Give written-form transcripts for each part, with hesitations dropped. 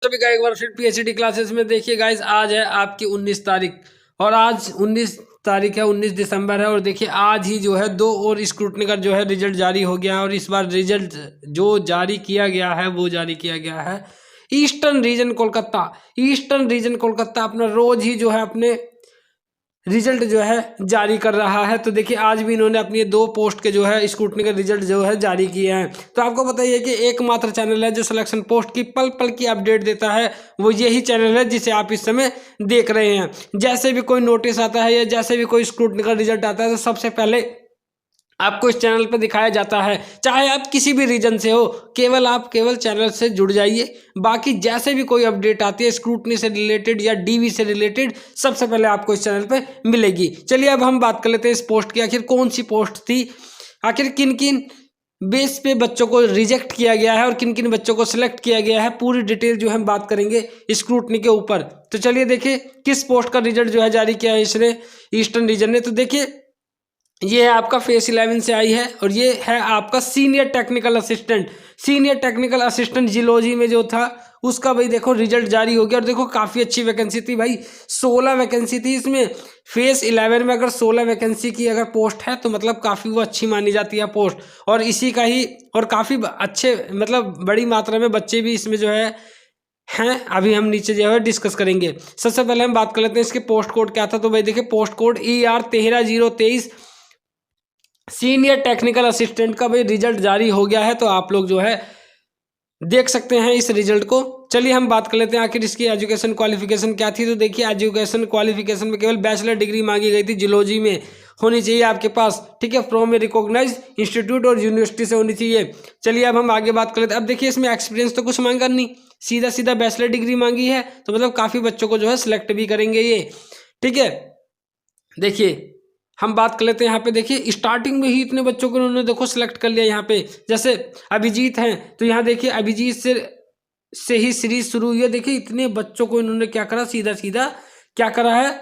सभी का एक बार फिर पीएचडी क्लासेस में देखिए गाइस, आज है आपकी 19 तारीख और आज 19 तारीख है, 19 दिसंबर है। और देखिए आज ही जो है 2 और स्क्रूटनी का जो है रिजल्ट जारी हो गया है। और इस बार रिजल्ट जो जारी किया गया है वो जारी किया गया है eastern region Kolkata. Eastern region Kolkata अपना रोज ही जो है अपने रिजल्ट जो है जारी कर रहा है। तो देखिए आज भी इन्होंने अपनी 2 पोस्ट के जो है स्क्रूटनी का रिजल्ट जो है जारी किए हैं। तो आपको बताइए कि एकमात्र चैनल है जो सिलेक्शन पोस्ट की पल पल की अपडेट देता है, वो यही चैनल है जिसे आप इस समय देख रहे हैं। जैसे भी कोई नोटिस आता है या जैसे भी कोई स्क्रूटनी का रिजल्ट आता है तो सबसे पहले आपको इस चैनल पर दिखाया जाता है। चाहे आप किसी भी रीजन से हो, केवल चैनल से जुड़ जाइए। बाकी जैसे भी कोई अपडेट आती है स्क्रूटनी से रिलेटेड या डीवी से रिलेटेड, सबसे पहले आपको इस चैनल पे मिलेगी। चलिए अब हम बात कर लेते हैं इस पोस्ट की, आखिर कौन सी पोस्ट थी, आखिर किन किन बेस पे बच्चों को रिजेक्ट किया गया है और किन किन बच्चों को सिलेक्ट किया गया है। पूरी डिटेल जो हम बात करेंगे स्क्रूटनी के ऊपर। तो चलिए देखिए किस पोस्ट का रिजल्ट जो है जारी किया है इसने ईस्टर्न रीजन ने। तो देखिए ये है आपका फेस 11 से आई है और ये है आपका senior technical assistant. Senior technical assistant geology में जो था उसका भाई देखो रिजल्ट जारी हो गया। और देखो काफ़ी अच्छी वैकेंसी थी भाई, 16 वैकेंसी थी इसमें। फेस 11 में अगर 16 वैकेंसी की अगर पोस्ट है तो मतलब काफ़ी वो अच्छी मानी जाती है पोस्ट। और इसी का ही और काफ़ी अच्छे मतलब बड़ी मात्रा में बच्चे भी इसमें जो है हैं। अभी हम नीचे जो है डिस्कस करेंगे। सबसे पहले हम बात कर लेते हैं इसके पोस्ट कोड क्या था। तो भाई देखिए post code ER 13023 senior technical assistant का भाई रिजल्ट जारी हो गया है। तो आप लोग जो है देख सकते हैं इस रिजल्ट को। चलिए हम बात कर लेते हैं आखिर इसकी एजुकेशन क्वालिफिकेशन क्या थी। तो देखिए एजुकेशन क्वालिफिकेशन में केवल बैचलर डिग्री मांगी गई थी, जियोलॉजी में होनी चाहिए आपके पास, ठीक है, फ्रॉम ए रिकॉग्नाइज इंस्टीट्यूट और यूनिवर्सिटी से होनी चाहिए। चलिए अब हम आगे बात कर लेते हैं। अब देखिए इसमें एक्सपीरियंस तो कुछ मांगा नहीं, सीधा सीधा बैचलर डिग्री मांगी है। तो मतलब काफ़ी बच्चों को जो है सिलेक्ट भी करेंगे ये, ठीक है। देखिए हम बात कर लेते हैं यहाँ पे। देखिए स्टार्टिंग में ही इतने बच्चों को उन्होंने देखो सिलेक्ट कर लिया। यहाँ पे जैसे अभिजीत हैं तो यहाँ देखिए अभिजीत से ही सीरीज शुरू हुई है। देखिए इतने बच्चों को इन्होंने क्या करा, सीधा सीधा क्या करा है,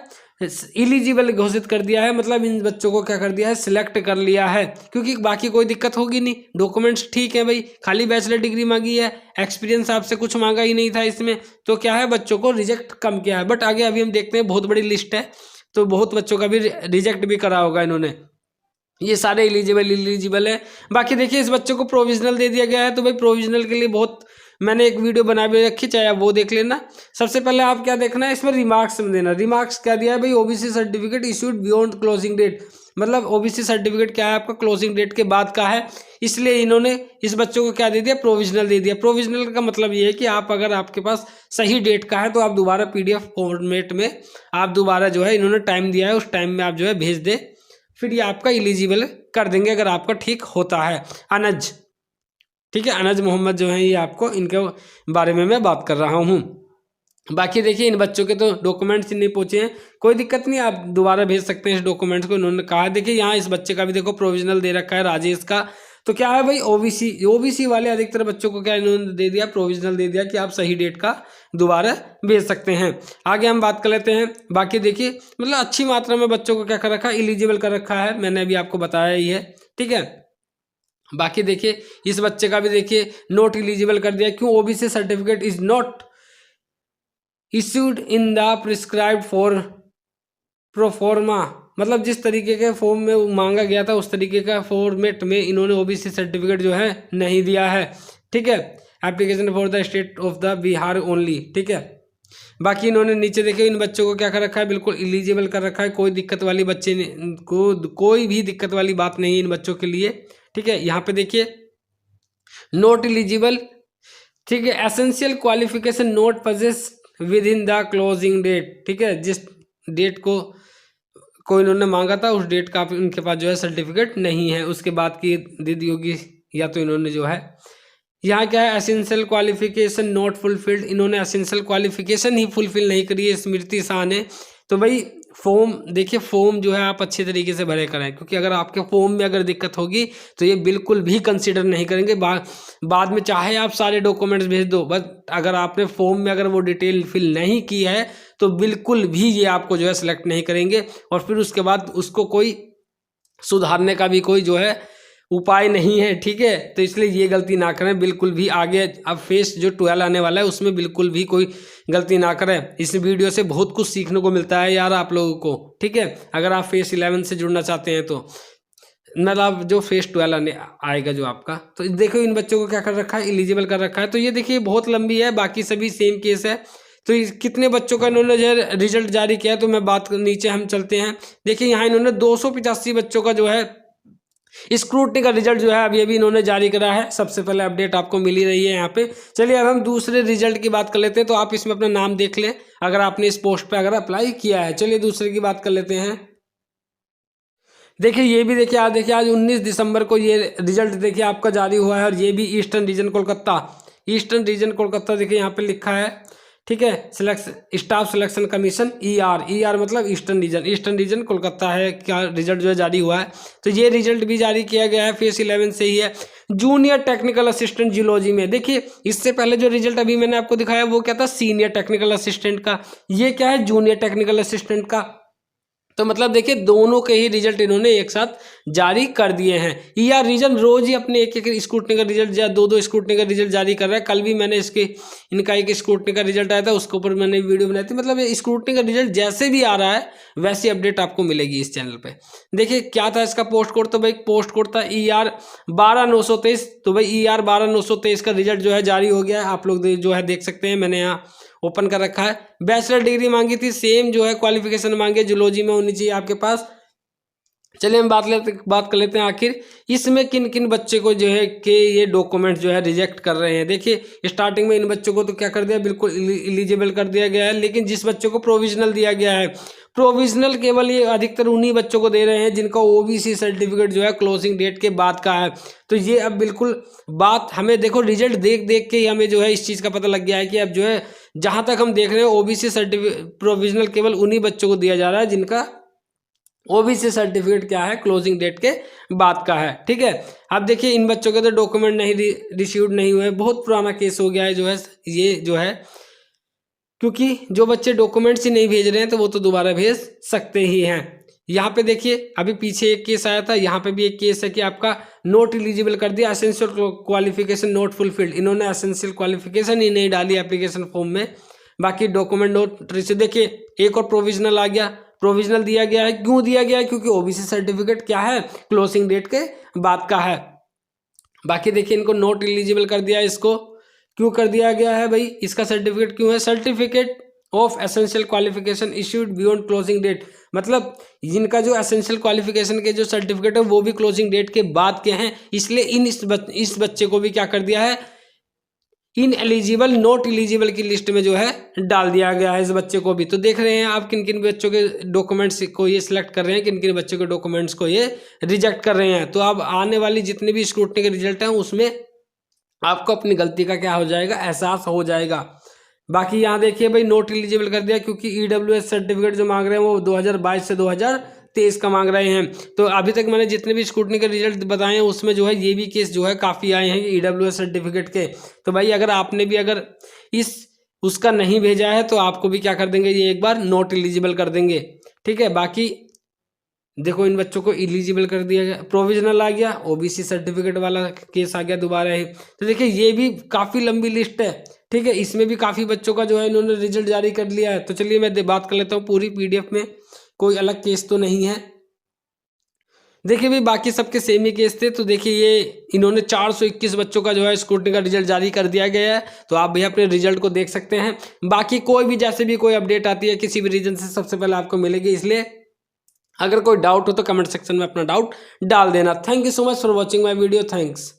एलिजिबल घोषित कर दिया है। मतलब इन बच्चों को क्या कर दिया है, सिलेक्ट कर लिया है, क्योंकि बाकी कोई दिक्कत होगी नहीं। डॉक्यूमेंट्स ठीक है भाई, खाली बैचलर डिग्री मांगी है, एक्सपीरियंस आपसे कुछ मांगा ही नहीं था इसमें। तो क्या है बच्चों को रिजेक्ट कम किया है। बट आगे अभी हम देखते हैं, बहुत बड़ी लिस्ट है तो बहुत बच्चों का भी रिजेक्ट भी करा होगा इन्होंने। ये सारे एलिजिबल है। बाकी देखिए इस बच्चे को प्रोविजनल दे दिया गया है। तो भाई प्रोविजनल के लिए बहुत मैंने एक वीडियो बना भी रखी, चाहे आप वो देख लेना। सबसे पहले आप क्या देखना है, इसमें रिमार्क्स में देना। रिमार्क्स क्या दिया है भाई, OBC certificate issued beyond closing date. मतलब ओबीसी सर्टिफिकेट क्या है आपका क्लोजिंग डेट के बाद का है, इसलिए इन्होंने इस बच्चों को क्या दे दिया, प्रोविजनल दे दिया। प्रोविजनल का मतलब ये है कि आप अगर आपके पास सही डेट का है तो आप दोबारा PDF फॉर्मेट में आप दोबारा जो है इन्होंने टाइम दिया है उस टाइम में आप जो है भेज दे, फिर ये आपका एलिजिबल कर देंगे अगर आपका ठीक होता है। अनज, ठीक है, अनज मोहम्मद जो है ये आपको इनके बारे में मैं बात कर रहा हूँ। बाकी देखिए इन बच्चों के तो डॉक्यूमेंट्स नहीं पहुंचे हैं, कोई दिक्कत नहीं, आप दोबारा भेज सकते हैं इस डॉक्यूमेंट्स को। इन्होंने कहा देखिए यहाँ इस बच्चे का भी देखो प्रोविजनल दे रखा है, राजेश का। तो क्या है भाई ओबीसी वाले अधिकतर बच्चों को क्या इन्होंने दे दिया, प्रोविजनल दे दिया कि आप सही डेट का दोबारा भेज सकते हैं। आगे हम बात कर लेते हैं। बाकी देखिए मतलब अच्छी मात्रा में बच्चों को क्या कर रखा है, एलिजिबल कर रखा है, मैंने अभी आपको बताया ही है, ठीक है। बाकी देखिए इस बच्चे का भी देखिए नॉट एलिजिबल कर दिया। क्यों, OBC certificate is not issued in the prescribed for proforma. मतलब जिस तरीके के फॉर्म में मांगा गया था उस तरीके का फॉर्मेट में इन्होंने ओबीसी सर्टिफिकेट जो है नहीं दिया है, ठीक है। Application for the state of the Bihar only, ठीक है। बाकी इन्होंने नीचे देखिए इन बच्चों को क्या कर रखा है, बिल्कुल एलिजिबल कर रखा है। कोई दिक्कत वाली बच्चे को कोई भी दिक्कत वाली बात नहीं है इन बच्चों के लिए, ठीक है। यहाँ पे देखिए नॉट एलिजिबल, ठीक है, essential qualification not possess within the closing date, ठीक है। जिस डेट को इन्होंने मांगा था उस डेट का इनके पास जो है सर्टिफिकेट नहीं है, उसके बाद की दे दी होगी या तो इन्होंने जो है। यहाँ क्या है, एसेंशियल क्वालिफिकेशन नॉट फुलफिल्ड, इन्होंने एसेंशियल क्वालिफिकेशन ही फुलफिल नहीं करी है स्मृति शाह ने। तो भाई फॉर्म देखिए, फॉर्म जो है आप अच्छे तरीके से भरे करें, क्योंकि अगर आपके फॉर्म में अगर दिक्कत होगी तो ये बिल्कुल भी कंसीडर नहीं करेंगे। बाद में चाहे आप सारे डॉक्यूमेंट्स भेज दो, बस अगर आपने फॉर्म में अगर वो डिटेल फिल नहीं की है तो बिल्कुल भी ये आपको जो है सिलेक्ट नहीं करेंगे। और फिर उसके बाद उसको कोई सुधारने का भी कोई जो है उपाय नहीं है, ठीक है। तो इसलिए ये गलती ना करें बिल्कुल भी। आगे अब फेस जो 12 आने वाला है उसमें बिल्कुल भी कोई गलती ना करें। इस वीडियो से बहुत कुछ सीखने को मिलता है यार आप लोगों को, ठीक है। अगर आप फेस 11 से जुड़ना चाहते हैं तो मतलब जो फेस 12 आने आएगा जो आपका, तो देखो इन बच्चों को क्या कर रखा है, एलिजिबल कर रखा है। तो ये देखिए बहुत लंबी है, बाकी सभी सेम केस है। तो कितने बच्चों का इन्होंने जो है रिजल्ट जारी किया, तो मैं बात नीचे हम चलते हैं। देखिए यहाँ इन्होंने 285 बच्चों का जो है स्क्रूटनी का रिजल्ट जो है अभी इन्होंने जारी करा है। सबसे पहले अपडेट आपको मिल ही रही है यहाँ पे। चलिए अब हम दूसरे रिजल्ट की बात कर लेते हैं। तो आप इसमें अपना नाम देख लें अगर आपने इस पोस्ट पे अगर अप्लाई किया है। चलिए दूसरे की बात कर लेते हैं। देखिए ये भी देखिए आज 19 दिसंबर को ये रिजल्ट देखिए आपका जारी हुआ है, और ये भी ईस्टर्न रीजन कोलकाता देखिए यहाँ पे लिखा है, ठीक है। स्टाफ सिलेक्शन कमीशन ER मतलब ईस्टर्न रीजन कोलकाता है क्या रिजल्ट जो है जारी हुआ है। तो ये रिजल्ट भी जारी किया गया है, फेस 11 से ही है। जूनियर टेक्निकल असिस्टेंट जियोलॉजी में देखिए इससे पहले जो रिजल्ट अभी मैंने आपको दिखाया वो क्या था, सीनियर टेक्निकल असिस्टेंट का। ये क्या है, जूनियर टेक्निकल असिस्टेंट का। तो मतलब देखिए दोनों के ही रिजल्ट इन्होंने एक साथ जारी कर दिए हैं। ER रीजन रोज ही अपने एक स्क्रूटनी का रिजल्ट या दो स्क्रूटनी का रिजल्ट जारी कर रहा है। कल भी मैंने इनका एक स्क्रूटनी का रिजल्ट आया था, उसके ऊपर मैंने वीडियो बनाई थी। मतलब ये स्क्रूटनी का रिजल्ट जैसे भी आ रहा है वैसी अपडेट आपको मिलेगी इस चैनल पे। देखिए क्या था इसका पोस्ट कोड, तो भाई पोस्ट कोड था ER 12923। तो भाई ER 12923 का रिजल्ट जो है जारी हो गया है। आप लोग जो है देख सकते हैं, मैंने यहाँ ओपन कर रखा है। बैचलर डिग्री मांगी थी, सेम जो है क्वालिफिकेशन मांगे, जूलॉजी में होनी चाहिए आपके पास। चलिए हम बात कर लेते हैं आखिर इसमें किन किन बच्चे को जो है कि ये डॉक्यूमेंट जो है रिजेक्ट कर रहे हैं। देखिए स्टार्टिंग में इन बच्चों को तो क्या कर दिया, बिल्कुल एलिजिबल कर दिया गया है। लेकिन जिस बच्चों को प्रोविजनल दिया गया है, प्रोविजनल केवल ये अधिकतर उन्हीं बच्चों को दे रहे हैं जिनका OBC सर्टिफिकेट जो है क्लोजिंग डेट के बाद का है। तो ये अब बिल्कुल बात हमें देखो रिजल्ट देख के ही हमें जो है इस चीज़ का पता लग गया है कि अब जो है जहाँ तक हम देख रहे हैं OBC सर्टिफिकेट प्रोविजनल केवल उन्हीं बच्चों को दिया जा रहा है जिनका OBC सर्टिफिकेट क्या है क्लोजिंग डेट के बाद का है, ठीक है। अब देखिए इन बच्चों के तो डॉक्यूमेंट नहीं रिसीव्ड नहीं हुए, बहुत पुराना केस हो गया है जो है ये जो है, क्योंकि जो बच्चे डॉक्यूमेंट्स ही नहीं भेज रहे हैं तो वो तो दोबारा भेज सकते ही हैं। यहाँ पे देखिए अभी पीछे एक केस आया था, यहाँ पे भी एक केस है कि आपका नोट एलिजिबल कर दिया, एसेंशियल क्वालिफिकेशन नोट फुलफिल्ड। इन्होंने एसेंशियल क्वालिफिकेशन ही नहीं डाली एप्लीकेशन फॉर्म में, बाकी डॉक्यूमेंट नोट रिसीव। देखिए एक और प्रोविजनल आ गया, प्रोविजनल दिया गया है। क्यों दिया गया है, क्योंकि OBC सर्टिफिकेट क्या है क्लोजिंग डेट के बाद का है। बाकी देखिए इनको नोट एलिजिबल कर दिया, इसको क्यों कर दिया गया है भाई, इसका सर्टिफिकेट क्यों है, certificate of essential qualification issued beyond closing date. मतलब जिनका जो एसेंशियल क्वालिफिकेशन के जो सर्टिफिकेट है वो भी क्लोजिंग डेट के बाद के हैं, इसलिए इस बच्चे को भी क्या कर दिया है, इन एलिजिबल नॉट एलिजिबल की लिस्ट में जो है डाल दिया गया है इस बच्चे को भी। तो देख रहे हैं आप किन किन बच्चों के डॉक्यूमेंट्स को ये सिलेक्ट कर रहे हैं, किन किन बच्चों के डॉक्यूमेंट्स को ये रिजेक्ट कर रहे हैं। तो अब आने वाली जितने भी स्क्रूटनी के रिजल्ट हैं उसमें आपको अपनी गलती का क्या हो जाएगा, एहसास हो जाएगा। बाकी यहाँ देखिए भाई नोट एलिजिबल कर दिया, क्योंकि EWS सर्टिफिकेट जो मांग रहे हैं वो 2022 से 2023 का मांग रहे हैं। तो अभी तक मैंने जितने भी स्क्रूटनी के रिजल्ट बताए हैं उसमें जो है ये भी केस जो है काफ़ी आए हैं EWS सर्टिफिकेट के। तो भाई अगर आपने भी अगर उसका नहीं भेजा है तो आपको भी क्या कर देंगे, ये एक बार नोट एलिजिबल कर देंगे, ठीक है। बाकी देखो इन बच्चों को एलिजिबल कर दिया गया, प्रोविजनल आ गया, OBC सर्टिफिकेट वाला केस आ गया दोबारा ही। तो देखिए ये भी काफ़ी लंबी लिस्ट है, ठीक है। इसमें भी काफ़ी बच्चों का जो है इन्होंने रिजल्ट जारी कर लिया है। तो चलिए मैं बात कर लेता हूँ पूरी PDF में, कोई अलग केस तो नहीं है। देखिए भाई बाकी सबके सेम ही केस थे। तो देखिए ये इन्होंने 421 बच्चों का जो है स्क्रूटनी का रिजल्ट जारी कर दिया गया है। तो आप भी अपने रिजल्ट को देख सकते हैं। बाकी कोई भी जैसे भी कोई अपडेट आती है किसी भी रीजन से सबसे पहले आपको मिलेगी, इसलिए अगर कोई डाउट हो तो कमेंट सेक्शन में अपना डाउट डाल देना। Thank you so much for watching my video, thanks.